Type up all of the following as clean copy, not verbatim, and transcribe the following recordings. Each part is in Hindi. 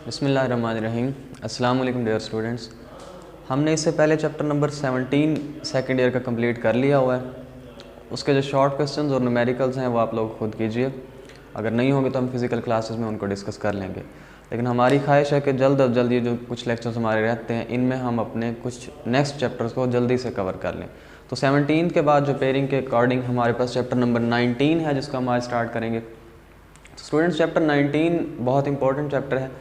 बिस्मिल्लाहिर्रहमानिर्रहीम। अस्सलाम वालेकुम डियर स्टूडेंट्स। हमने इससे पहले चैप्टर नंबर 17 सेकेंड ईयर का कंप्लीट कर लिया हुआ है। उसके जो शॉर्ट क्वेश्चंस और न्यूमेरिकल्स हैं वो आप लोग खुद कीजिए। अगर नहीं होंगे तो हम फिज़िकल क्लासेस में उनको डिस्कस कर लेंगे। लेकिन हमारी ख्वाहिश है कि जल्द अज जल्द ये जो कुछ लेक्चर्स हमारे रहते हैं इनमें हम अपने कुछ नेक्स्ट चैप्टर्स को जल्दी से कवर कर लें। तो 17 के बाद जो पेयरिंग के अकॉर्डिंग हमारे पास चैप्टर नंबर 19 है जिसको हम आज स्टार्ट करेंगे। तो स्टूडेंट्स चैप्टर 19 बहुत इंपॉर्टेंट चैप्टर है।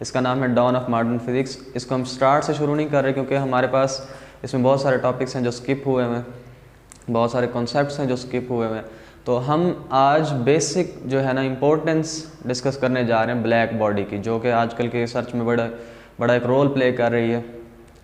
इसका नाम है डॉन ऑफ मॉडर्न फिज़िक्स। इसको हम स्टार्ट से शुरू नहीं कर रहे क्योंकि हमारे पास इसमें बहुत सारे टॉपिक्स हैं जो स्किप हुए हुए हैं, बहुत सारे कॉन्सेप्ट्स हैं जो स्किप हुए हुए हैं। तो हम आज बेसिक जो है ना इम्पोर्टेंस डिस्कस करने जा रहे हैं ब्लैक बॉडी की, जो कि आजकल के रिसर्च में बड़ा एक रोल प्ले कर रही है।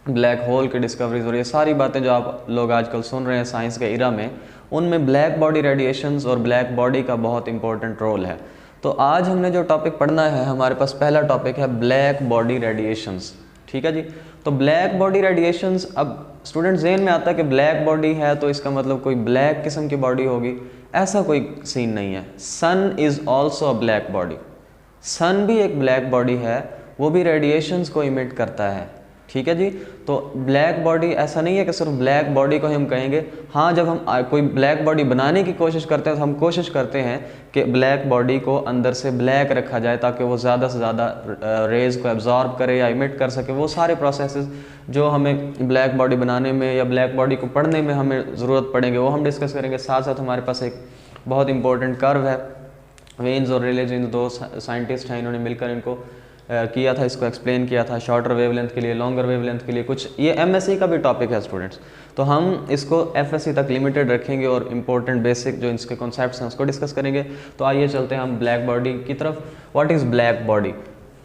ब्लैक होल की डिस्कवरीज और ये सारी बातें जो आप लोग आजकल सुन रहे हैं साइंस के इरा में, उनमें ब्लैक बॉडी रेडिएशंस और ब्लैक बॉडी का बहुत इंपॉर्टेंट रोल है। तो आज हमने जो टॉपिक पढ़ना है, हमारे पास पहला टॉपिक है ब्लैक बॉडी रेडिएशंस। ठीक है जी। तो ब्लैक बॉडी रेडिएशंस, अब स्टूडेंट ज़हन में आता है कि ब्लैक बॉडी है तो इसका मतलब कोई ब्लैक किस्म की बॉडी होगी। ऐसा कोई सीन नहीं है। Sun is also a black body. Sun भी एक ब्लैक बॉडी है, वो भी रेडिएशंस को इमिट करता है। ठीक है जी। तो ब्लैक बॉडी ऐसा नहीं है कि सिर्फ ब्लैक बॉडी को हम कहेंगे। हाँ, जब हम कोई ब्लैक बॉडी बनाने की कोशिश करते हैं तो हम कोशिश करते हैं कि ब्लैक बॉडी को अंदर से ब्लैक रखा जाए ताकि वो ज़्यादा से ज़्यादा रेज़ को एब्जॉर्ब करे या इमिट कर सके। वो सारे प्रोसेसेस जो हमें ब्लैक बॉडी बनाने में या ब्लैक बॉडी को पढ़ने में हमें ज़रूरत पड़ेंगे वो हम डिस्कस करेंगे। साथ साथ हमारे पास एक बहुत इंपॉर्टेंट कर्व है। वेन्स और रेले जिन दो साइंटिस्ट हैं, इन्होंने मिलकर इनको किया था, इसको एक्सप्लेन किया था शॉर्टर वेवलेंथ के लिए, लॉन्गर वेवलेंथ के लिए। कुछ ये एमएससी का भी टॉपिक है स्टूडेंट्स, तो हम इसको एफएससी तक लिमिटेड रखेंगे और इम्पोर्टेंट बेसिक जो इसके कॉन्सेप्ट्स हैं उसको डिस्कस करेंगे। तो आइए चलते हैं हम ब्लैक बॉडी की तरफ। What is black body?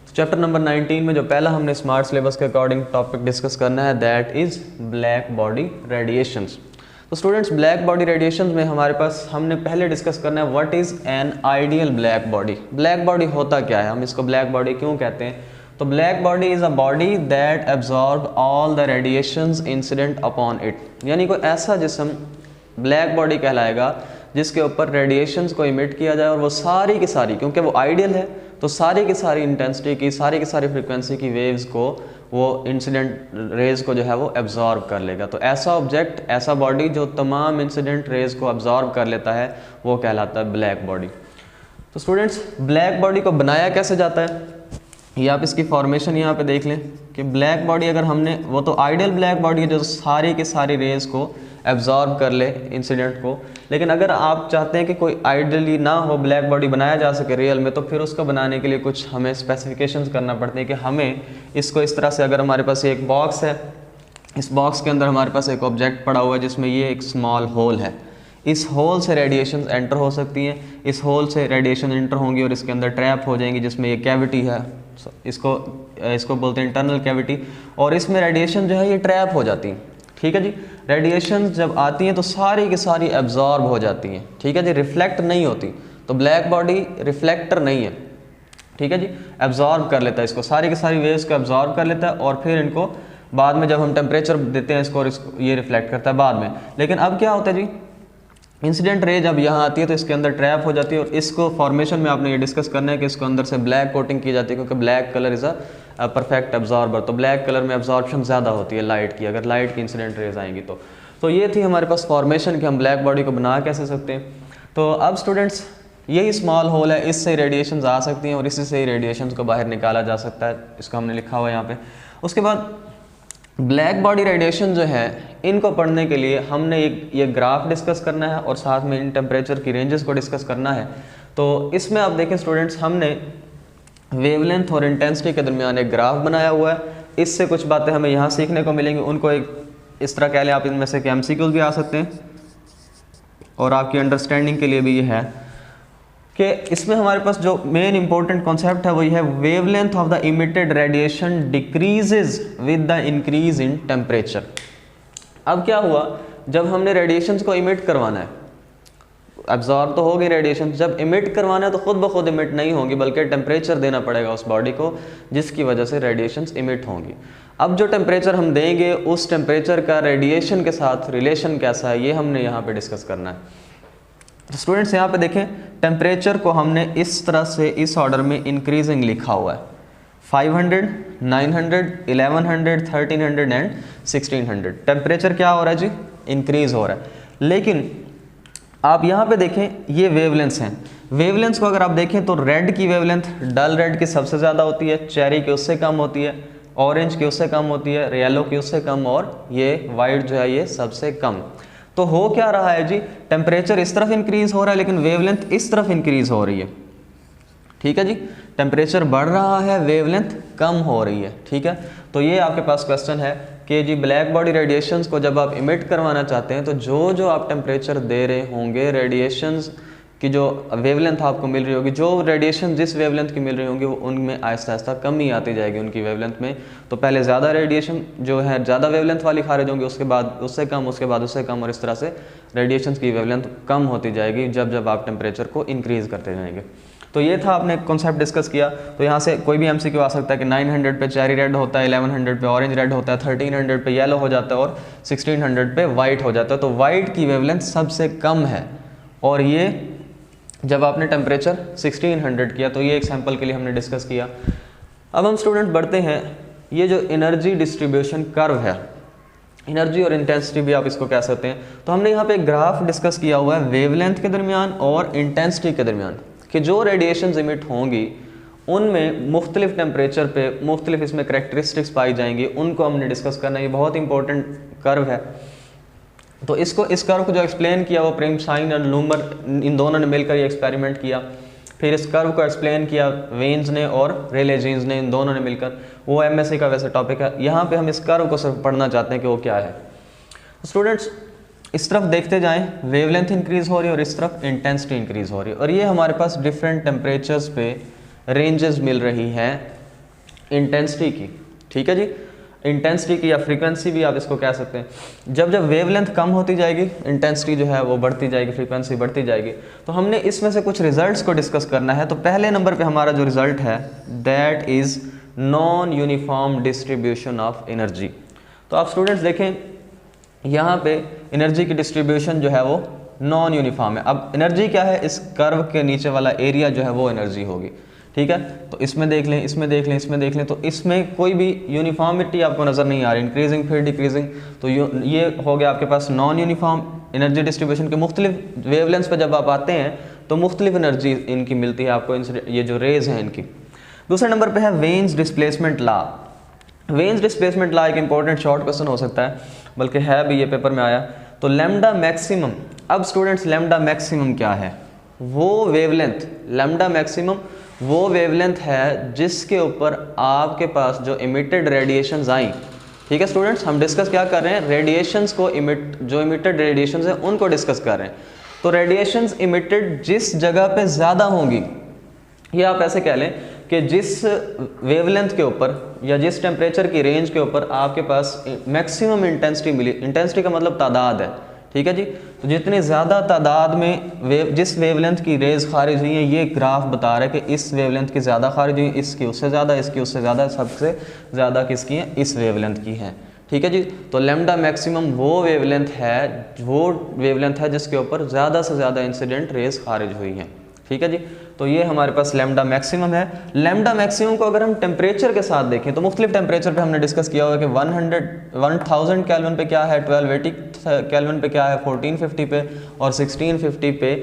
Chapter number 19 में जो पहला हमने स्मार्ट सिलेबस के अकॉर्डिंग टॉपिक डिस्कस करना है, that is black body radiations. तो स्टूडेंट्स ब्लैक बॉडी रेडिएशंस में हमारे पास हमने पहले डिस्कस करना है what is an ideal black body. Black body होता क्या है, हम इसको ब्लैक बॉडी क्यों कहते हैं? तो black body is a body that absorb all the radiations incident upon it. यानी कोई ऐसा जिस्म ब्लैक बॉडी कहलाएगा जिसके ऊपर रेडिएशंस को इमिट किया जाए और वो सारी की सारी, क्योंकि वो आइडियल है तो सारी की सारी इंटेंसिटी की, सारी फ्रिक्वेंसी की वेव्स को, वो इंसिडेंट रेज़ को जो है वो एब्जॉर्ब कर लेगा। तो ऐसा ऑब्जेक्ट, ऐसा बॉडी जो तमाम इंसिडेंट रेज़ को एब्जॉर्ब कर लेता है वो कहलाता है ब्लैक बॉडी। तो स्टूडेंट्स ब्लैक बॉडी को बनाया कैसे जाता है, ये आप इसकी फॉर्मेशन यहाँ पे देख लें कि ब्लैक बॉडी अगर हमने, वो तो आइडियल ब्लैक बॉडी है जो सारी की सारी रेज़ को एब्जॉर्ब कर ले इंसिडेंट को। लेकिन अगर आप चाहते हैं कि कोई आइडियली ना हो, ब्लैक बॉडी बनाया जा सके रियल में, तो फिर उसको बनाने के लिए कुछ हमें स्पेसिफिकेशंस करना पड़ते हैं कि हमें इसको इस तरह से, अगर हमारे पास एक बॉक्स है, इस बॉक्स के अंदर हमारे पास एक ऑब्जेक्ट पड़ा हुआ है जिसमें ये एक स्मॉल होल है, इस होल से रेडिएशन एंटर हो सकती हैं, इस होल से रेडिएशन एंटर होंगी और इसके अंदर ट्रैप हो जाएंगी जिसमें ये कैविटी है, इसको बोलते हैं इंटरनल कैविटी, और इसमें रेडिएशन जो है ये ट्रैप हो जाती है। ठीक है जी। रेडिएशन जब आती हैं तो सारी की सारी एब्जॉर्ब हो जाती हैं। ठीक है जी। रिफ्लेक्ट नहीं होती। तो ब्लैक बॉडी रिफ्लेक्टर नहीं है। ठीक है जी। एब्जॉर्ब कर लेता है इसको, सारी की सारी वेव्स को एब्जॉर्ब कर लेता है और फिर इनको बाद में जब हम टेम्परेचर देते हैं इसको ये रिफ्लेक्ट करता है बाद में। लेकिन अब क्या होता है जी, इंसिडेंट रे जब यहाँ आती है तो इसके अंदर ट्रैप हो जाती है और इसको फॉर्मेशन में आपने ये डिस्कस करना है कि इसको अंदर से ब्लैक कोटिंग की जाती है क्योंकि black colour is a perfect absorber. तो ब्लैक कलर में एब्जॉर्प्शन ज़्यादा होती है लाइट की, अगर लाइट की इंसिडेंट रेज आएंगी तो ये थी हमारे पास फॉर्मेशन कि हम ब्लैक बॉडी को बना कैसे सकते हैं। तो अब स्टूडेंट्स यही स्मॉल होल है, इससे रेडिएशंस आ सकती हैं और इसी से ही रेडिएशंस को बाहर निकाला जा सकता है। इसको हमने लिखा हुआ है यहाँ पे। उसके बाद ब्लैक बॉडी रेडिएशन जो है, इनको पढ़ने के लिए हमने ये ग्राफ डिस्कस करना है और साथ में इन टेम्परेचर की रेंजेस को डिस्कस करना है। तो इसमें आप देखें स्टूडेंट्स, हमने वेवलेंथ और इंटेंसिटी के दरमियान एक ग्राफ बनाया हुआ है। इससे कुछ बातें हमें यहाँ सीखने को मिलेंगी, उनको एक इस तरह कह लें आप, इनमें से MCQs भी आ सकते हैं और आपकी अंडरस्टैंडिंग के लिए भी ये है कि इसमें हमारे पास जो मेन इंपॉर्टेंट कॉन्सेप्ट है वो ये है, wavelength of the emitted radiation decreases with the increase in temperature. अब क्या हुआ, जब हमने रेडिएशंस को इमिट करवाना है, एब्जॉर्ब तो हो गई रेडिएशन, जब इमिट करवाना है तो खुद ब खुद इमिट नहीं होंगी बल्कि टेम्परेचर देना पड़ेगा उस बॉडी को जिसकी वजह से रेडिएशंस इमिट होंगी। अब जो टेम्परेचर हम देंगे उस टेम्परेचर का रेडिएशन के साथ रिलेशन कैसा है ये हमने यहाँ पे डिस्कस करना है। तो स्टूडेंट्स यहाँ पे देखें, टेम्परेचर को हमने इस तरह से इस ऑर्डर में इंक्रीजिंग लिखा हुआ है। 500, 900, 1100, 1300 एंड 1600। टेम्परेचर क्या हो रहा है जी? इंक्रीज हो रहा है। लेकिन आप यहाँ पे देखें, ये वेवलेंथ्स हैं। वेवलेंथ्स को अगर आप देखें तो रेड की वेवलेंथ डल रेड की सबसे ज़्यादा होती है, चेरी की उससे कम होती है, ऑरेंज की उससे कम होती है, येलो की उससे कम, और ये वाइट जो है ये सबसे कम। तो हो क्या रहा है जी? टेम्परेचर इस तरफ इंक्रीज हो रहा है लेकिन वेवलेंथ इस तरफ इंक्रीज हो रही है। ठीक है जी, टेम्परेचर बढ़ रहा है, वेवलेंथ कम हो रही है। ठीक है, तो ये आपके पास क्वेश्चन है कि जी ब्लैक बॉडी रेडिएशंस को जब आप इमिट करवाना चाहते हैं तो जो जो आप टेम्परेचर दे रहे होंगे, रेडिएशंस की जो वेवलेंथ आपको मिल रही होगी, जो रेडिएशन जिस वेवलेंथ की मिल रही होंगी वो उनमें आहिस्ता आहिस्ता कमी आती जाएगी उनकी वेवलेंथ में। तो पहले ज़्यादा रेडिएशन जो है ज़्यादा वेवलेंथ वाली खारिज होंगी, उसके बाद उससे कम, उसके बाद उससे कम, और इस तरह से रेडिएशन की वेवलेंथ कम होती जाएगी जब जब आप टेम्परेचर को इंक्रीज़ करते जाएंगे। तो ये था, आपने कॉन्सेप्ट डिस्कस किया। तो यहाँ से कोई भी एमसीक्यू आ सकता है कि 900 पे चेरी रेड होता है, 1100 पे ऑरेंज रेड होता है, 1300 पे येलो हो जाता है और 1600 पे वाइट हो जाता है। तो वाइट की वेवलेंथ सबसे कम है, और ये जब आपने टेम्परेचर 1600 किया, तो ये एक सैम्पल के लिए हमने डिस्कस किया। अब हम स्टूडेंट बढ़ते हैं, ये जो एनर्जी डिस्ट्रीब्यूशन कर्व है, एनर्जी और इंटेंसिटी भी आप इसको कह सकते हैं। तो हमने यहाँ पे एक ग्राफ डिस्कस किया हुआ है वेवलेंथ के दरमियान और इंटेंसिटी के दरमियान, कि जो रेडिएशन इमिट होंगी उनमें मुख्तलिफ टेम्परेचर पे मुख्तलिफ इसमें करेक्टरिस्टिक्स पाई जाएंगी, उनको हमने डिस्कस करना है। ये बहुत इंपॉर्टेंट कर्व है। तो इस कर्व को जो एक्सप्लेन किया वो प्रिम्शाइन और लूमर, इन दोनों ने मिलकर ये एक्सपेरिमेंट किया। फिर इस कर्व को एक्सप्लेन किया वेन्स ने और रेले जीन्स ने, इन दोनों ने मिलकर। वो एमएससी का वैसे टॉपिक है, यहाँ पे हम इस कर्व को सिर्फ पढ़ना चाहते हैं कि वो क्या है। स्टूडेंट्स इस तरफ देखते जाएं, वेवलेंथ इंक्रीज हो रही है और इस तरफ इंटेंसिटी इंक्रीज हो रही है, और ये हमारे पास डिफरेंट टेम्परेचर्स पे रेंजेस मिल रही हैं इंटेंसिटी की। ठीक है जी, इंटेंसिटी की या फ्रीक्वेंसी भी आप इसको कह सकते हैं। जब जब वेवलेंथ कम होती जाएगी, इंटेंसिटी जो है वो बढ़ती जाएगी, फ्रीक्वेंसी बढ़ती जाएगी। तो हमने इसमें से कुछ रिजल्ट्स को डिस्कस करना है। तो पहले नंबर पे हमारा जो रिजल्ट है that is non uniform distribution of energy. तो आप स्टूडेंट्स देखें, यहाँ पे एनर्जी की डिस्ट्रीब्यूशन जो है वो नॉन यूनिफॉर्म है। अब एनर्जी क्या है? इस कर्व के नीचे वाला एरिया जो है वो एनर्जी होगी। ठीक है, तो इसमें देख लें, इसमें देख लें, इसमें देख लें, तो इसमें कोई भी यूनिफॉर्मिटी आपको नज़र नहीं आ रही, इंक्रीजिंग फिर डिक्रीजिंग। तो ये हो गया आपके पास नॉन यूनिफॉर्म एनर्जी डिस्ट्रीब्यूशन के। मुख्तलिफ वेवलेंथ्स पे जब आप आते हैं तो मुख्तलिफ एनर्जी इनकी मिलती है आपको, ये जो रेज हैं इनकी। दूसरे नंबर पर है Wien's displacement law. Veins displacement law एक इंपॉर्टेंट शॉर्ट क्वेश्चन हो सकता है, बल्कि है भी, ये पेपर में आया। तो लैम्डा मैक्सिमम, अब स्टूडेंट्स लैम्डा मैक्सिमम क्या है? वो वेवलेंथ, लैम्डा मैक्सिमम वो वेवलेंथ है जिसके ऊपर आपके पास जो इमिटेड रेडिएशंस आई। ठीक है स्टूडेंट्स, हम डिस्कस क्या कर रहे हैं? रेडिएशंस को जो इमिटेड रेडिएशंस हैं उनको डिस्कस कर रहे हैं। तो रेडिएशंस इमिटेड जिस जगह पे ज़्यादा होंगी, ये आप ऐसे कह लें कि जिस वेवलेंथ के ऊपर या जिस टेम्परेचर की रेंज के ऊपर आपके पास मैक्सिमम इंटेंसिटी मिली, इंटेंसिटी का मतलब तादाद है। ठीक है जी, तो जितनी ज़्यादा तादाद में जिस वेवलेंथ की रेज खारिज हुई है, ये ग्राफ बता रहा है कि इस वेवलेंथ की ज़्यादा खारिज हुई, इसकी उससे ज़्यादा, इसकी उससे ज़्यादा, सबसे ज़्यादा किसकी है? इस वेवलेंथ की है। ठीक है जी, तो लैम्डा मैक्सिमम वो वेवलेंथ है जिसके ऊपर ज़्यादा से ज़्यादा इंसिडेंट रेज खारिज हुई है। ठीक है जी, तो ये हमारे पास लैम्डा मैक्सिमम है। लैम्डा मैक्सिमम को अगर हम टेम्परेचर के साथ देखें तो मुख्तलिफ टेम्परेचर पे हमने डिस्कस किया हुआ है कि 1000 केल्विन पे क्या है, 1280 केल्विन पे क्या है, 1450 पे और 1650 पे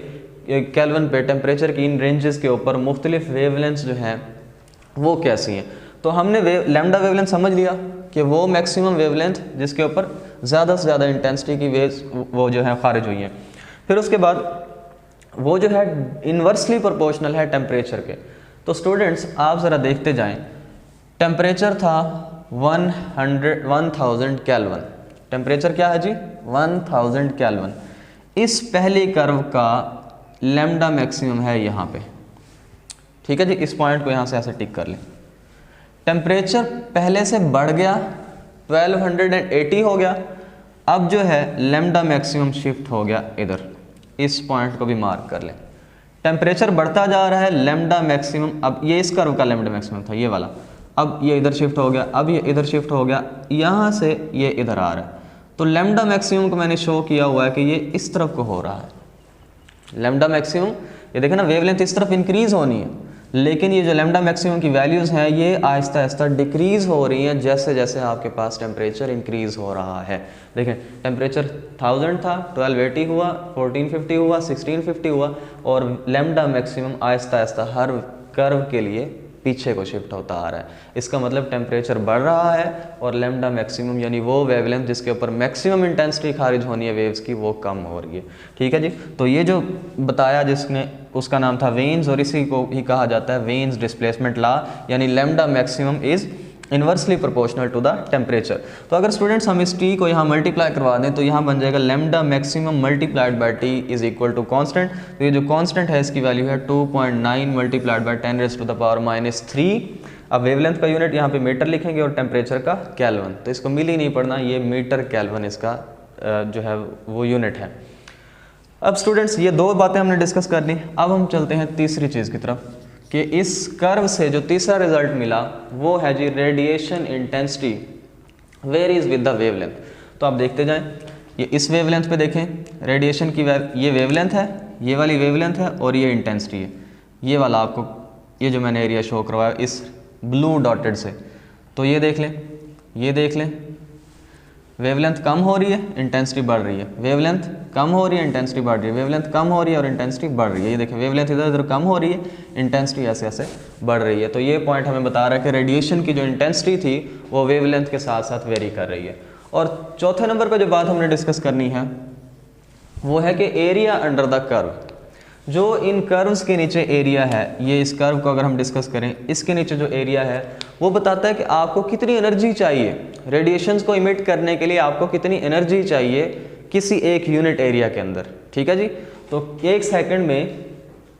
केल्विन पे टेम्परेचर की इन रेंजेस के ऊपर मुख्तलिफ वेवलेंथ्स जो हैं वो कैसी हैं। तो हमने लैम्डा वेवलेंथ समझ लिया कि वो मैक्सिमम वेवलेंथ जिसके ऊपर ज़्यादा से ज़्यादा इंटेंसिटी की वेव्स वो जो है खारिज हुई हैं। फिर उसके बाद वो जो है इन्वर्सली प्रोपोर्शनल है टेम्परेचर के। तो स्टूडेंट्स आप ज़रा देखते जाएं, टेम्परेचर था 1000 केल्विन। टेम्परेचर क्या है जी? 1000 केल्विन। इस पहले कर्व का लैम्डा मैक्सिमम है यहाँ पे। ठीक है जी, इस पॉइंट को यहाँ से ऐसे टिक कर लें। टेम्परेचर पहले से बढ़ गया, 1280 हो गया। अब जो है लैम्डा मैक्सिमम शिफ्ट हो गया इधर, इस पॉइंट को भी मार्क कर लें। टेम्परेचर बढ़ता जा रहा है, लैम्डा मैक्सिमम, अब ये इस कर्व का लैम्डा मैक्सिमम था ये वाला, अब ये इधर शिफ्ट हो गया, अब ये इधर शिफ्ट हो गया, यहाँ से ये इधर आ रहा है। तो लैम्डा मैक्सिमम को मैंने शो किया हुआ है कि ये इस तरफ को हो रहा है। लैम्डा मैक्सिमम ये देखें ना, वेवलेंथ इस तरफ इंक्रीज होनी है, लेकिन ये जो लैम्डा मैक्सिमम की वैल्यूज़ हैं ये आहिस्ता आहिस्ता डिक्रीज़ हो रही हैं जैसे जैसे आपके पास टेम्परेचर इंक्रीज़ हो रहा है। देखें टेम्परेचर 1000 था, 1280 हुआ, 1450 हुआ, 1650 हुआ, और लैम्डा मैक्सिमम आहिस्ता आहिस्ता हर कर्व के लिए पीछे को शिफ्ट होता आ रहा है। इसका मतलब टेम्परेचर बढ़ रहा है और लैम्डा मैक्सिमम यानी वो वेवलेंथ जिसके ऊपर मैक्सिमम इंटेंसिटी खारिज होनी है वेव्स की वो कम हो रही है। ठीक है जी, तो ये जो बताया जिसने उसका नाम था वेन्स, और इसी को ही कहा जाता है वेन्स डिस्प्लेसमेंट लॉ, यानी lambda maximum is inversely proportional to the temperature. तो अगर स्टूडेंट्स हम इस टी को यहाँ मल्टीप्लाई करवा दें तो यहाँ बन जाएगा lambda maximum multiplied by T is equal to constant. तो ये जो कांस्टेंट है इसकी वैल्यू है 2.9 मल्टीप्लाइड बाय 10⁻⁻3। अब वेवलेंथ का यूनिट यहाँ पे मीटर लिखेंगे और टेम्परेचर का केल्विन, तो इसको मिल ही नहीं पड़ना, ये मीटर केल्विन इसका जो है वो यूनिट है। अब स्टूडेंट्स ये दो बातें हमने डिस्कस कर ली, अब हम चलते हैं तीसरी चीज़ की तरफ कि इस कर्व से जो तीसरा रिजल्ट मिला वो है जी radiation intensity varies with the wavelength. तो आप देखते जाएं, ये इस वेवलेंथ पे देखें रेडिएशन की ये वेवलेंथ है, ये वाली वेवलेंथ है और ये इंटेंसिटी है। ये वाला आपको ये जो मैंने एरिया शो करवाया इस ब्लू डॉटेड से, तो ये देख लें, ये देख लें, वेवलेंथ कम हो रही है, इंटेंसिटी बढ़ रही है, वेवलेंथ कम हो रही है, इंटेंसिटी बढ़ रही है, वेवलेंथ कम हो रही है और इंटेंसिटी बढ़ रही है। ये देखिए वेवलेंथ इधर उधर कम हो रही है, इंटेंसिटी ऐसे ऐसे बढ़ रही है। तो ये पॉइंट हमें बता रहा है कि रेडिएशन की जो इंटेंसिटी थी वो वेवलेंथ के साथ साथ वेरी कर रही है। और चौथे नंबर पर जो बात हमने डिस्कस करनी है वो है कि एरिया अंडर द कर्व, जो इन कर्व्स के नीचे एरिया है, ये इस कर्व को अगर हम डिस्कस करें, इसके नीचे जो एरिया है वो बताता है कि आपको कितनी एनर्जी चाहिए रेडिएशंस को इमिट करने के लिए, आपको कितनी एनर्जी चाहिए किसी एक यूनिट एरिया के अंदर। ठीक है जी, तो एक सेकंड में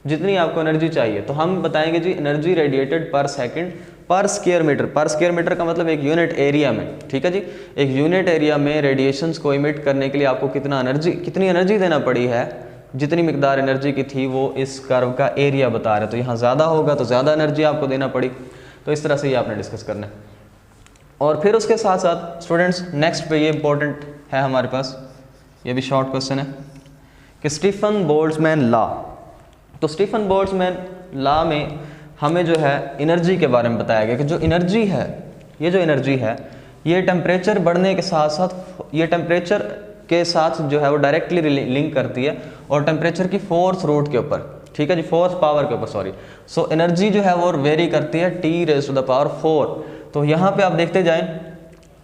जितनी आपको एनर्जी चाहिए, तो हम बताएंगे जी एनर्जी रेडिएटेड पर सेकंड पर स्क्वायर मीटर। पर स्क्वायर मीटर का मतलब एक यूनिट एरिया में। ठीक है जी, एक यूनिट एरिया में रेडिएशंस को इमिट करने के लिए आपको कितनी एनर्जी देना पड़ी है, जितनी मिकदार एनर्जी की थी वो इस कर्व का एरिया बता रहे। तो यहाँ ज़्यादा होगा तो ज़्यादा एनर्जी आपको देना पड़ी। तो इस तरह से ये आपने डिस्कस करना है। और फिर उसके साथ साथ स्टूडेंट्स नेक्स्ट पे ये इंपॉर्टेंट है हमारे पास, ये भी शॉर्ट क्वेश्चन है कि स्टीफन बोल्ट्जमैन लॉ। तो स्टीफन बोल्ट्जमैन लॉ में हमें जो है एनर्जी के बारे में बताया गया कि जो एनर्जी है, ये जो एनर्जी है ये टेम्परेचर बढ़ने के साथ साथ ये टेम्परेचर के साथ जो है वो डायरेक्टली लिंक करती है और टेम्परेचर की फोर्थ रूट के ऊपर, ठीक है जी, फोर्थ पावर के ऊपर सॉरी। सो एनर्जी जो है वो वेरी करती है T⁻⁴। तो यहाँ पे आप देखते जाएं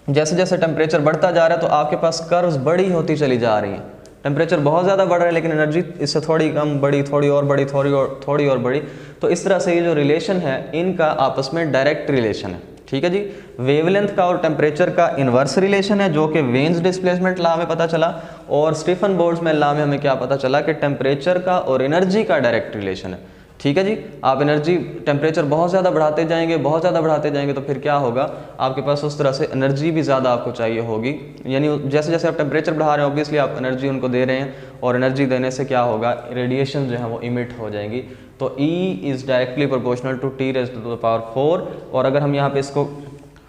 जैसे जैसे टेम्परेचर बढ़ता जा रहा है तो आपके पास कर्व्स बड़ी होती चली जा रही हैं। टेम्परेचर बहुत ज़्यादा बढ़ रहा है लेकिन एनर्जी इससे थोड़ी कम बढ़ी, थोड़ी और बढ़ी, थोड़ी और बढ़ी। तो इस तरह से ये जो रिलेशन है इनका आपस में डायरेक्ट रिलेशन है। ठीक है जी, वेवलेंथ का और टेम्परेचर का इन्वर्स रिलेशन है जो कि वेन्स डिस्प्लेसमेंट लॉ में पता चला, और स्टीफन बोल्ट्जमैन लॉ में हमें क्या पता चला कि टेम्परेचर का और एनर्जी का डायरेक्ट रिलेशन है। ठीक है जी, आप एनर्जी टेम्परेचर बहुत ज़्यादा बढ़ाते जाएंगे तो फिर क्या होगा, आपके पास उस तरह से एनर्जी भी ज़्यादा आपको चाहिए होगी। यानी जैसे जैसे आप टेम्परेचर बढ़ा रहे हैं ऑब्वियसली आप एनर्जी उनको दे रहे हैं, और एनर्जी देने से क्या होगा, रेडिएशन जो है वो इमिट हो जाएंगी। तो E is directly proportional to T⁻⁴। और अगर हम यहाँ पे इसको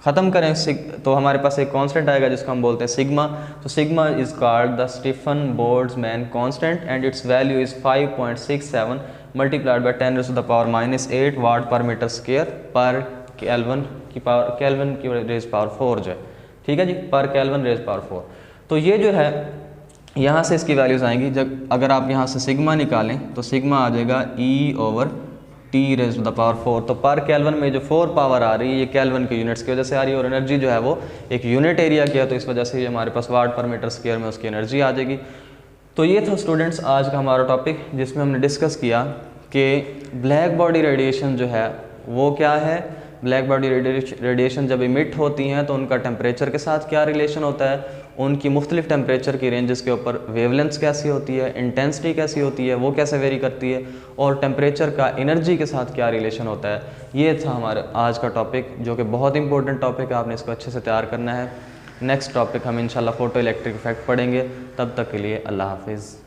ख़त्म करें तो हमारे पास एक कांस्टेंट आएगा जिसको हम बोलते हैं सिग्मा। तो sigma is called the Stefan Boltzmann constant and it's value is 5.67 multiplied by 10⁻⁻8 वाट पर मीटर स्क्वायर पर केल्विन की रेज पावर 4 जो है। ठीक है जी, पर केल्विन रेज पावर 4। तो ये जो है यहाँ से इसकी वैल्यूज़ आएंगी। जब अगर आप यहाँ से सिग्मा निकालें तो सिग्मा आ जाएगा E/T⁻⁴। तो पर केल्विन में जो 4 पावर आ रही है ये केल्विन के यूनिट्स की वजह से आ रही है, और एनर्जी जो है वो एक यूनिट एरिया की है तो इस वजह से ये हमारे पास वाट पर मीटर स्क्वायर में उसकी एनर्जी आ जाएगी। तो ये था स्टूडेंट्स आज का हमारा टॉपिक जिसमें हमने डिस्कस किया कि ब्लैक बॉडी रेडिएशन जो है वो क्या है, ब्लैक बॉडी रेडिएशन जब इमिट होती हैं तो उनका टेम्परेचर के साथ क्या रिलेशन होता है, उनकी मुख्तलिफ टेम्परेचर की रेंजेस के ऊपर वेवलेंथ कैसी होती है, इंटेंसिटी कैसी होती है, वो कैसे वेरी करती है, और टेम्परेचर का एनर्जी के साथ क्या रिलेशन होता है। ये था हमारा आज का टॉपिक जो कि बहुत इंपॉर्टेंट टॉपिक है, आपने इसको अच्छे से तैयार करना है। नेक्स्ट टॉपिक हम इंशाल्लाह फोटो इलेक्ट्रिक इफेक्ट पढ़ेंगे। तब तक के लिए अल्लाह हाफिज़।